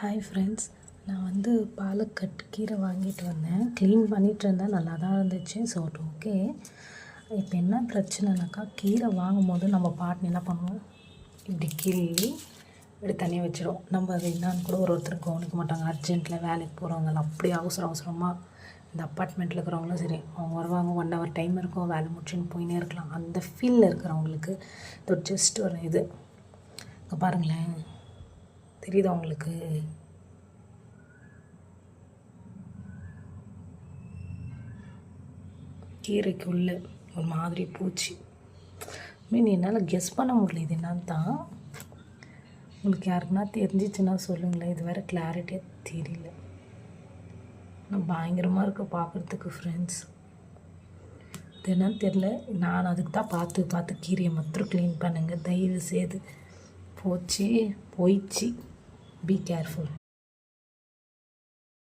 Hi friends, நான் பாலக்கட் கீரை வாங்கிட்டு வந்தேன். க்ளீன் பண்ணிகிட்டு இருந்தேன், நல்லா தான் இருந்துச்சு. So okay. இப்போ என்ன பிரச்சனைனாக்கா, கீரை வாங்கும்போது நம்ம பாட்டு என்ன பண்ணுவோம், இப்படி கிள்ளி இப்படி தனியாக வச்சிடும். நம்ம அது என்னான்னு கூட ஒருத்தர் கவனிக்க மாட்டாங்க. அர்ஜென்ட்டில் வேலைக்கு போகிறவங்களாம் அப்படியே அவசரமாக இந்த அப்பார்ட்மெண்ட்டில் இருக்கிறவங்களும் சரி, அவங்க வருவாங்க, 1 hour டைம் இருக்கும், வேலை முடிச்சுன்னு போயினே இருக்கலாம். அந்த ஃபீலில் இருக்கிறவங்களுக்கு இது ஜஸ்ட் ஒரு இது. இங்கே பாருங்களேன், தெரியுதா உங்களுக்கு? கீரைக்கு உள்ள ஒரு மாதிரி பூச்சி என்னால் கெஸ் பண்ண முடியல இது என்னன்னு தான். உங்களுக்கு யாருக்குன்னா தெரிஞ்சிச்சுன்னா சொல்லுங்களேன். இது வேறு கிளாரிட்டியாக தெரியல. ஆனால் பயங்கரமாக இருக்குது பார்க்குறதுக்கு ஃப்ரெண்ட்ஸ். இது என்னன்னு தெரில. நான் அதுக்கு தான் பார்த்து கீரையை மாத்திரம் க்ளீன் பண்ணுங்கள் தயவு செய்து. போயிடுச்சு. Be careful.